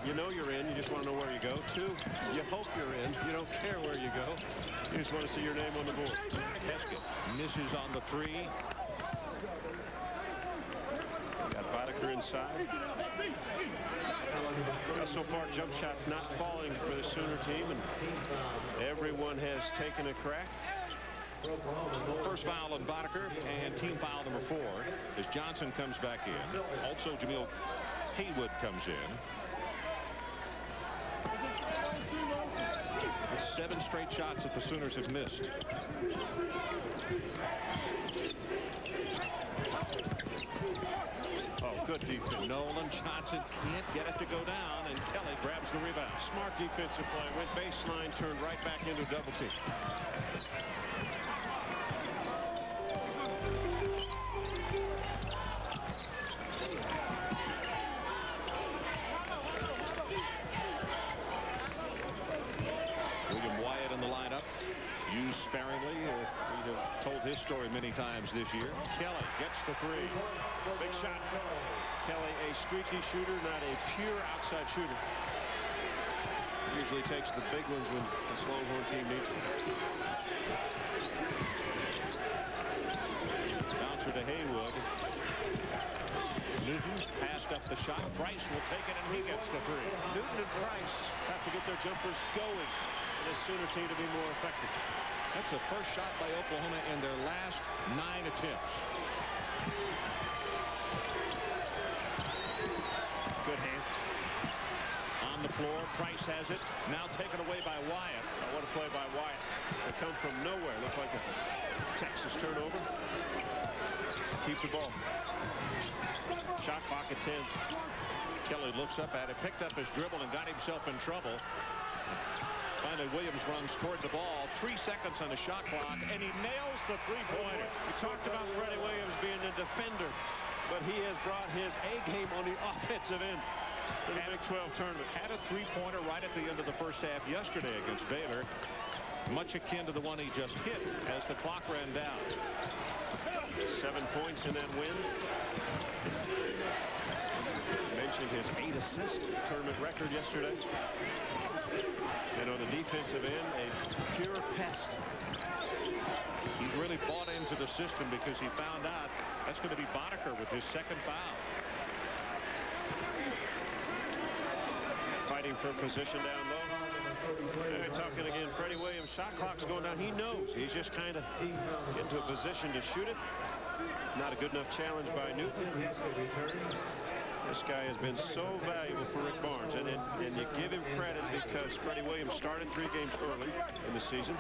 you know you're in. You just want to know where you go. 2, you hope you're in. You don't care where you go. You just want to see your name on the board. Heskett misses on the 3. Got Boddicker inside. So far, jump shots not falling for the Sooner team, and everyone has taken a crack. First foul on Boddicker, and team foul number 4 as Johnson comes back in. Also, Jamil Haywood comes in. It's 7 straight shots that the Sooners have missed. Oh, good defense. Nolan Johnson can't get it to go down, and Kelly grabs the rebound. Smart defensive play. Went baseline, turned right back into a double team. William Wyatt in the lineup. Used sparingly. We'd have told his story many times this year. Kelly gets the 3. Big shot. Kelly, a streaky shooter, not a pure outside shooter. Usually takes the big ones when this Longhorn team needs them. Bouncer to Haywood. Newton passed up the shot. Price will take it, and he gets the 3. Newton and Price have to get their jumpers going for this Sooner team to be more effective. That's the first shot by Oklahoma in their last 9 attempts. Good hand. On the floor, Price has it. Now taken away by Wyatt. Oh, what a play by Wyatt. They come from nowhere. Looked like a Texas turnover. Keep the ball. Shot clock at 10. Kelly looks up at it, picked up his dribble, and got himself in trouble. Finally, Williams runs toward the ball. 3 seconds on the shot clock, and he nails the 3-pointer. We talked about Freddie Williams being a defender, but he has brought his A game on the offensive end in the Big 12 tournament. Had a 3-pointer right at the end of the first half yesterday against Baylor, much akin to the one he just hit as the clock ran down. 7 points in that win. Mentioned his 8 assist tournament record yesterday. And on the defensive end, a pure pest. He's really bought into the system because he found out that's going to be Boddicker with his 2nd foul. Fighting for position down low. They're talking again. Freddie Williams, shot clock's going down. He knows. He's just kind of into a position to shoot it. Not a good enough challenge by Newton. This guy has been so valuable for Rick Barnes, and you give him credit because Freddie Williams started 3 games early in the season,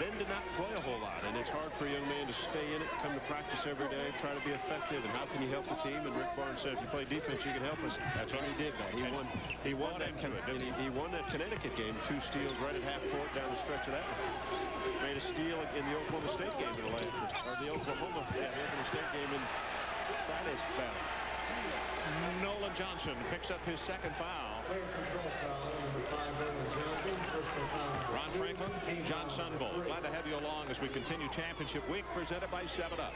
then did not play a whole lot, and it's hard for a young man to stay in it, come to practice every day, try to be effective, and how can you help the team? And Rick Barnes said, if you play defense, you can help us. That's what he did. He won that. He won that Connecticut game, 2 steals right at half court down the stretch of that one. Made a steal in the Oklahoma State game in the last, or the Oklahoma State game in Friday's battle. Nolan Johnson picks up his 2nd foul. Ron Franklin, John Sunvold, glad to have you along as we continue Championship Week presented by 7-Up.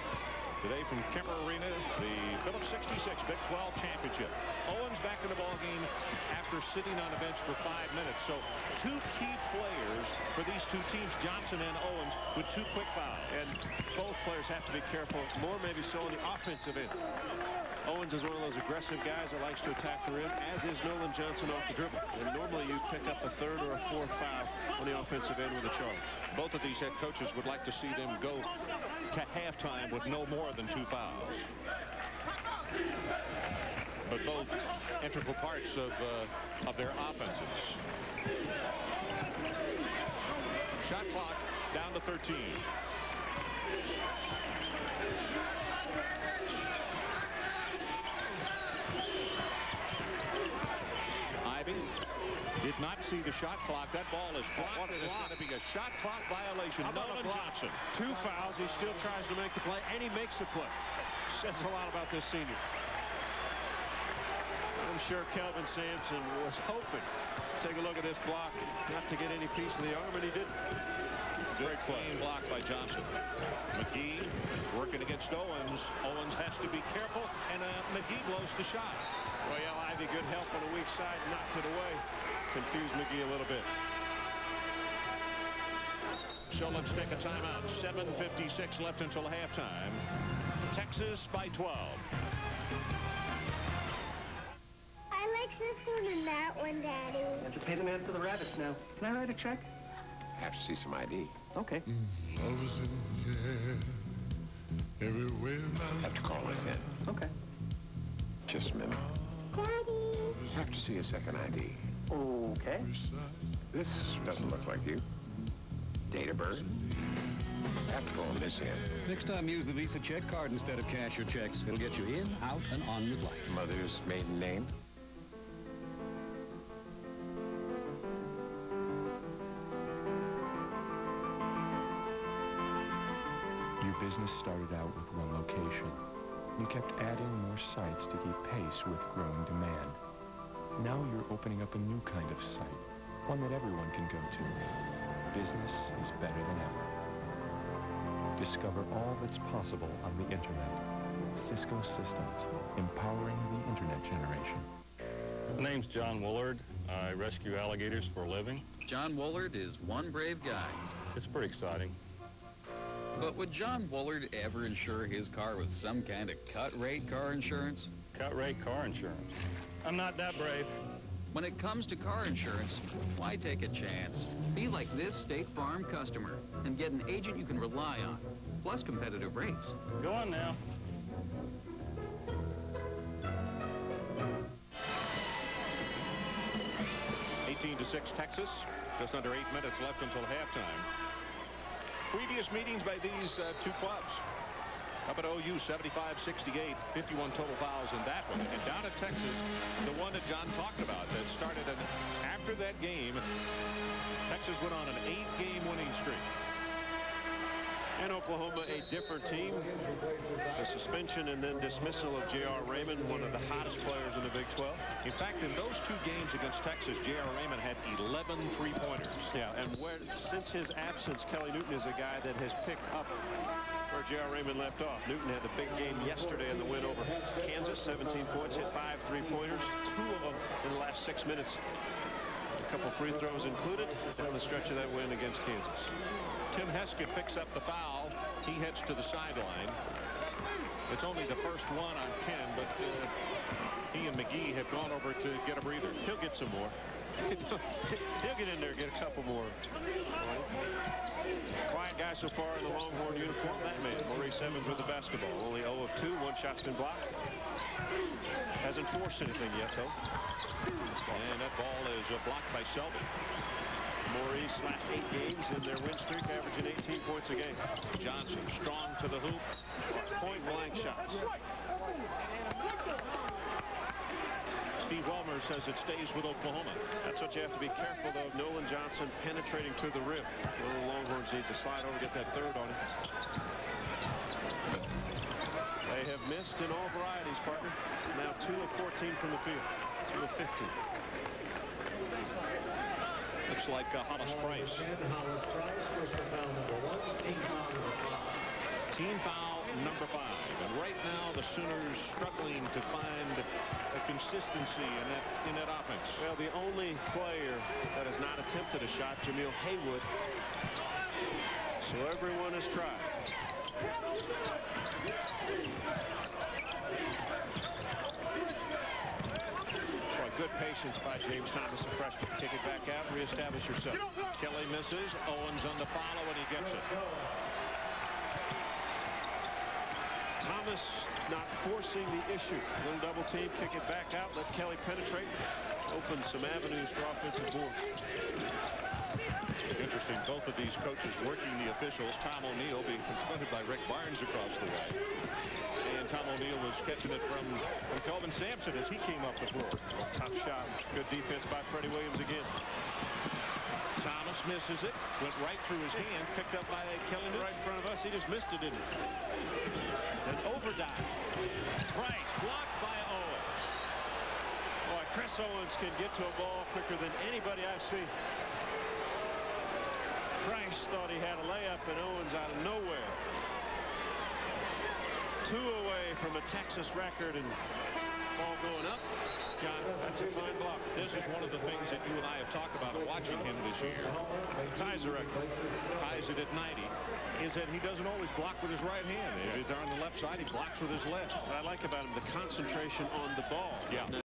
Today from Kemper Arena, the Phillips 66 Big 12 Championship. Owens back in the ballgame after sitting on the bench for 5 minutes. So 2 key players for these 2 teams, Johnson and Owens, with 2 quick fouls. And both players have to be careful, more maybe so on the offensive end. Owens is one of those aggressive guys that likes to attack the rim, as is Nolan Johnson off the dribble. And normally you pick up a 3rd or a 4th foul on the offensive end with a charge. Both of these head coaches would like to see them go to halftime with no more than 2 fouls. But both integral parts of their offenses. Shot clock down to 13. Did not see the shot clock. That ball is blocked, and it's going to be a shot clock violation. Nolan Johnson. 2 fouls. He still tries to make the play, and he makes the play. Says a lot about this senior. I'm sure Kelvin Sampson was hoping to take a look at this block, not to get any piece of the arm, and he didn't. Good clean block by Johnson. McGee working against Owens. Owens has to be careful, and McGee blows the shot. Royale Ivy, good help on the weak side, knocked it away. Confused McGee a little bit. So let's take a timeout. 7:56 left until halftime. Texas by 12. I like this one and that one, Daddy. You have to pay the man for the rabbits now. Can I write a check? Have to see some ID. Okay. Love is in the air, everywhere now. Have to call us in. Okay. Just a minute. Daddy. Have to see a second ID. Okay. This doesn't look like you. Date of birth. Have to go on this end. Next time, use the Visa check card instead of cash or checks. It'll get you in, out, and on with life. Mother's maiden name. Your business started out with one location. You kept adding more sites to keep pace with growing demand. Now you're opening up a new kind of site, one that everyone can go to. Business is better than ever. Discover all that's possible on the internet. Cisco Systems, empowering the internet generation. My name's John Woolard. I rescue alligators for a living. John Woolard is one brave guy. It's pretty exciting. But would John Woolard ever insure his car with some kind of cut-rate car insurance? Cut-rate car insurance. I'm not that brave. When it comes to car insurance, why take a chance? Be like this State Farm customer and get an agent you can rely on, plus competitive rates. Go on now. To 6 Texas. Just under 8 minutes left until halftime. Previous meetings by these two clubs. Up at OU, 75-68, 51 total fouls in that one. And down at Texas, the one that John talked about that started after that game, Texas went on an 8-game winning streak. And Oklahoma, a different team. The suspension and then dismissal of J.R. Raymond, one of the hottest players in the Big 12. In fact, in those two games against Texas, J.R. Raymond had 11 three-pointers. Yeah, and since his absence, Kelly Newton is a guy that has picked up where J.R. Raymond left off. Newton had the big game yesterday in the win over Kansas, 17 points, hit 5 three-pointers, 2 of them in the last 6 minutes. A couple free throws included down the stretch of that win against Kansas. Tim Heskett picks up the foul. He heads to the sideline. It's only the first one on 10, but he and McGee have gone over to get a breather. He'll get some more. He'll get in there and get a couple more. Quiet guy so far in the Longhorn uniform. That man, Maurice Evans with the basketball. Only 0 of 2. One shot's been blocked. Hasn't forced anything yet, though. And that ball is blocked by Selvy. Maurice last 8 games in their win streak, averaging 18 points a game. Johnson strong to the hoop. Point-blank shots. Steve Ballmer says it stays with Oklahoma. That's what you have to be careful, though. Nolan Johnson penetrating to the rim. One of the Longhorns needs to slide over, get that third on him. They have missed in all varieties, partner. Now 2 of 14 from the field. 2 of 15. Looks like Hollis Price. Hollis Price, personal foul number 1, team foul number 5. Team foul number 5. And right now the Sooners struggling to find a consistency in that offense. Well, the only player that has not attempted a shot, Jamil Haywood. So everyone has tried. Good patience by James Thomas, a freshman. Kick it back out, reestablish yourself. Kelly misses. Owens on the follow, and he gets it. Thomas not forcing the issue. Little double team, kick it back out, let Kelly penetrate. Open some avenues for offensive boards. Interesting, both of these coaches working the officials. Tom O'Neill being confronted by Rick Barnes across the way. And Tom O'Neill was catching it from Kelvin Sampson as he came up the floor. Tough shot. Good defense by Freddie Williams again. Thomas misses it. Went right through his hands. Picked up by Kelly Newton. Right in front of us. He just missed it, didn't he? An overdive. Price blocked by Owens. Boy, Chris Owens can get to a ball quicker than anybody I've seen. Price thought he had a layup, and Owens out of nowhere. 2 away from a Texas record, and ball going up. John, That's a fine block. this is one of the things that you and I have talked about watching him this year. Ties the record. Ties it at 90. Is that he doesn't always block with his right hand. If they're on the left side, he blocks with his left. What I like about him, the concentration on the ball. Yeah. Now,